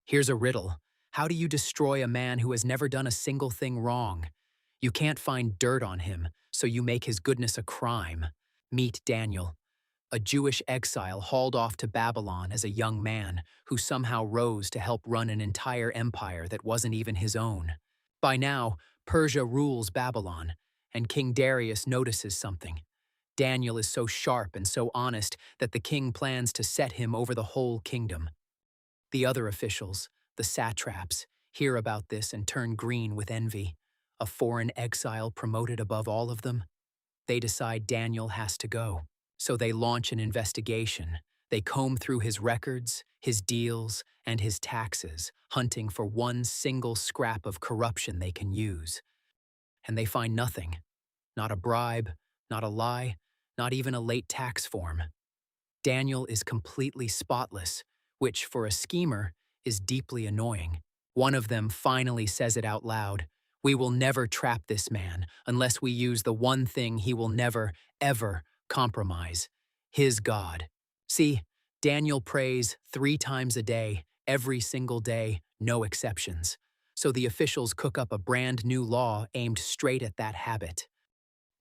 Here's a riddle. How do you destroy a man who has never done a single thing wrong? You can't find dirt on him, so you make his goodness a crime. Meet Daniel, a Jewish exile hauled off to Babylon as a young man who somehow rose to help run an entire empire that wasn't even his own. By now, Persia rules Babylon, and King Darius notices something. Daniel is so sharp and so honest that the king plans to set him over the whole kingdom. The other officials, the satraps, hear about this and turn green with envy. A foreign exile promoted above all of them? They decide Daniel has to go. So they launch an investigation. They comb through his records, his deals, and his taxes, hunting for one single scrap of corruption they can use. And they find nothing. Not a bribe, not a lie, not even a late tax form. Daniel is completely spotless, which for a schemer is deeply annoying. One of them finally says it out loud. We will never trap this man unless we use the one thing he will never, ever compromise: his God. See, Daniel prays 3 times a day, every single day, no exceptions. So the officials cook up a brand new law aimed straight at that habit.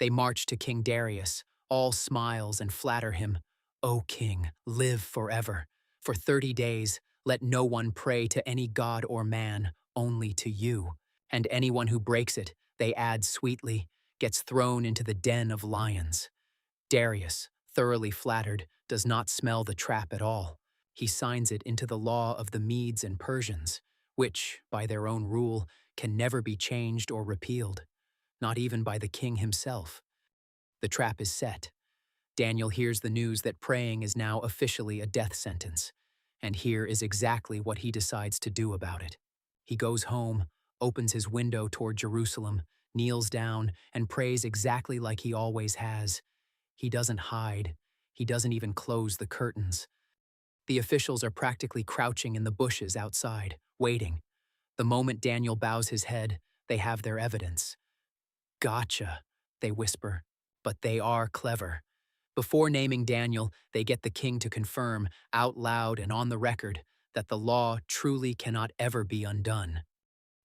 They march to King Darius, all smiles, and flatter him. O king, live forever. For 30 days, let no one pray to any god or man, only to you. And anyone who breaks it, they add sweetly, gets thrown into the den of lions. Darius, thoroughly flattered, does not smell the trap at all. He signs it into the law of the Medes and Persians, which, by their own rule, can never be changed or repealed, not even by the king himself. The trap is set. Daniel hears the news that praying is now officially a death sentence, and here is exactly what he decides to do about it. He goes home, opens his window toward Jerusalem, kneels down, and prays exactly like he always has. He doesn't hide. He doesn't even close the curtains. The officials are practically crouching in the bushes outside, waiting. The moment Daniel bows his head, they have their evidence. Gotcha, they whisper, but they are clever. Before naming Daniel, they get the king to confirm, out loud and on the record, that the law truly cannot ever be undone.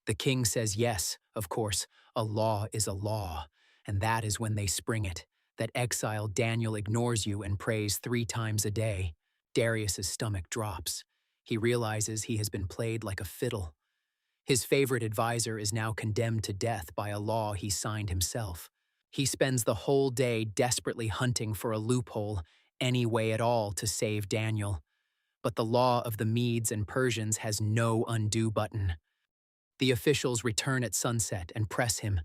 The king says yes, of course, a law is a law, and that is when they spring it. That exiled Daniel ignores you and prays 3 times a day. Darius's stomach drops. He realizes he has been played like a fiddle. His favorite advisor is now condemned to death by a law he signed himself. He spends the whole day desperately hunting for a loophole, any way at all, to save Daniel. But the law of the Medes and Persians has no undo button. The officials return at sunset and press him.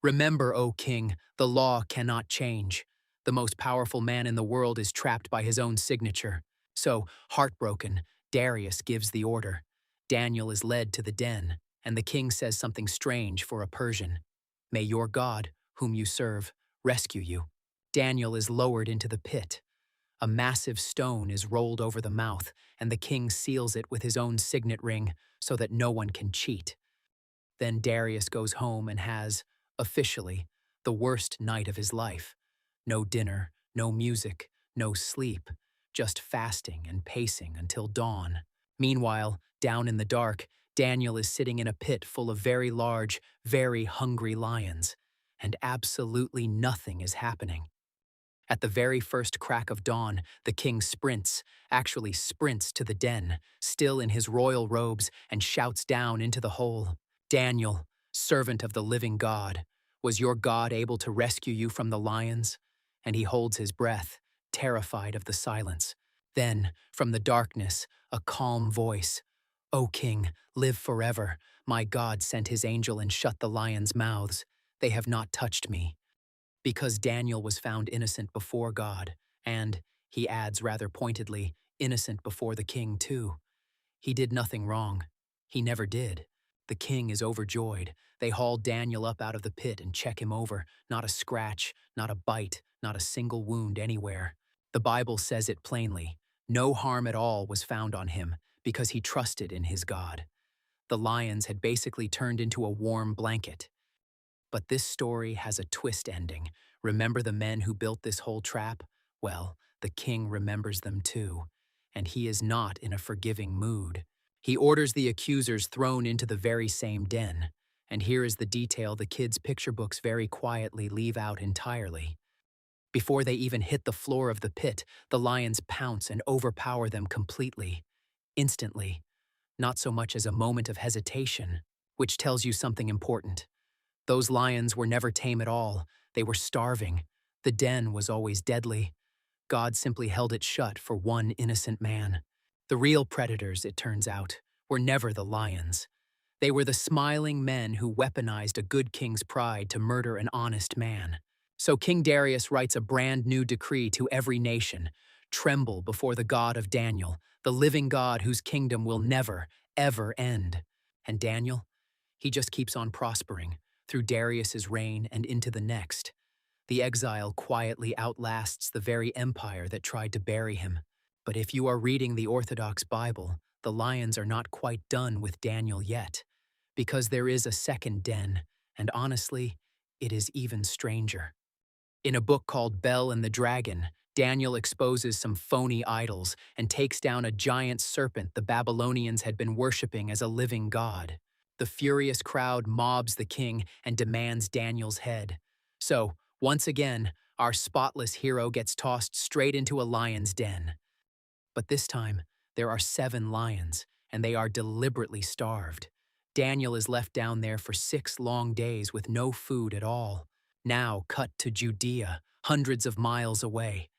Remember, O king, the law cannot change. The most powerful man in the world is trapped by his own signature. So, heartbroken, Darius gives the order. Daniel is led to the den, and the king says something strange for a Persian. May your God, whom you serve, rescue you. Daniel is lowered into the pit. A massive stone is rolled over the mouth, and the king seals it with his own signet ring so that no one can cheat. Then Darius goes home and has, officially, the worst night of his life. No dinner, no music, no sleep, just fasting and pacing until dawn. Meanwhile, down in the dark, Daniel is sitting in a pit full of very large, very hungry lions, and absolutely nothing is happening. At the very first crack of dawn, the king sprints, actually sprints to the den, still in his royal robes, and shouts down into the hole. Daniel, servant of the living God, was your God able to rescue you from the lions? And he holds his breath, terrified of the silence. Then, from the darkness, a calm voice. O king, live forever. My God sent his angel and shut the lions' mouths. They have not touched me. Because Daniel was found innocent before God, and, he adds rather pointedly, innocent before the king too. He did nothing wrong. He never did. The king is overjoyed. They haul Daniel up out of the pit and check him over. Not a scratch, not a bite, not a single wound anywhere. The Bible says it plainly. No harm at all was found on him because he trusted in his God. The lions had basically turned into a warm blanket. But this story has a twist ending. Remember the men who built this whole trap? Well, the king remembers them too, and he is not in a forgiving mood. He orders the accusers thrown into the very same den. And here is the detail the kids' picture books very quietly leave out entirely. Before they even hit the floor of the pit, the lions pounce and overpower them completely, instantly, not so much as a moment of hesitation, which tells you something important. Those lions were never tame at all. They were starving. The den was always deadly. God simply held it shut for one innocent man. The real predators, it turns out, were never the lions. They were the smiling men who weaponized a good king's pride to murder an honest man. So King Darius writes a brand new decree to every nation: tremble before the God of Daniel, the living God whose kingdom will never, ever end. And Daniel? He just keeps on prospering, through Darius's reign and into the next. The exile quietly outlasts the very empire that tried to bury him. But if you are reading the Orthodox Bible, the lions are not quite done with Daniel yet, because there is a second den, and honestly, it is even stranger. In a book called Bel and the Dragon, Daniel exposes some phony idols and takes down a giant serpent the Babylonians had been worshipping as a living god. The furious crowd mobs the king and demands Daniel's head. So, once again, our spotless hero gets tossed straight into a lion's den. But this time, there are 7 lions, and they are deliberately starved. Daniel is left down there for 6 long days with no food at all. Now cut to Judea, hundreds of miles away.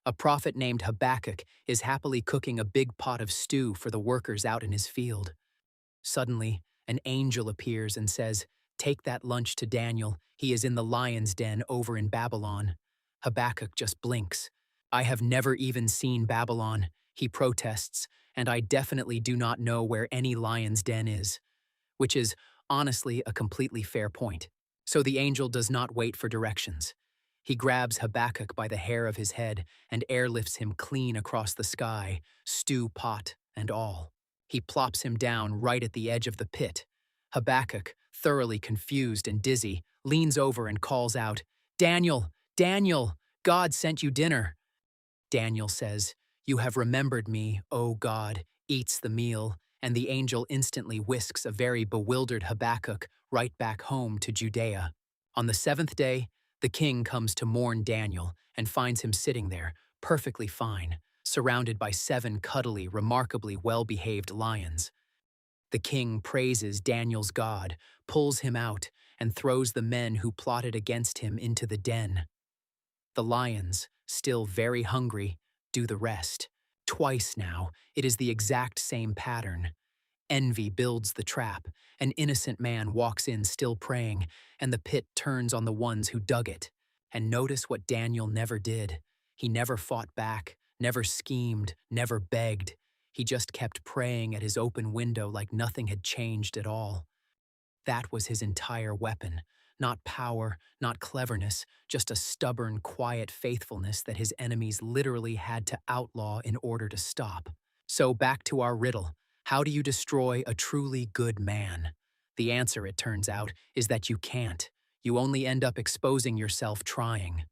A prophet named Habakkuk is happily cooking a big pot of stew for the workers out in his field. Suddenly, an angel appears and says, "Take that lunch to Daniel. He is in the lion's den over in Babylon." Habakkuk just blinks. "I have never even seen Babylon," he protests, "and I definitely do not know where any lion's den is." Which is, honestly, a completely fair point. So the angel does not wait for directions. He grabs Habakkuk by the hair of his head and airlifts him clean across the sky, stew pot and all. He plops him down right at the edge of the pit. Habakkuk, thoroughly confused and dizzy, leans over and calls out, "Daniel, Daniel, God sent you dinner." Daniel says, "You have remembered me, O God," eats the meal, and the angel instantly whisks a very bewildered Habakkuk right back home to Judea. On the 7th day, the king comes to mourn Daniel and finds him sitting there, perfectly fine, surrounded by 7 cuddly, remarkably well-behaved lions. The king praises Daniel's God, pulls him out, and throws the men who plotted against him into the den. The lions, still very hungry, do the rest. Twice now, it is the exact same pattern. Envy builds the trap. An innocent man walks in still praying, and the pit turns on the ones who dug it. And notice what Daniel never did. He never fought back, never schemed, never begged. He just kept praying at his open window like nothing had changed at all. That was his entire weapon. Not power, not cleverness, just a stubborn, quiet faithfulness that his enemies literally had to outlaw in order to stop. So back to our riddle. How do you destroy a truly good man? The answer, it turns out, is that you can't. You only end up exposing yourself trying.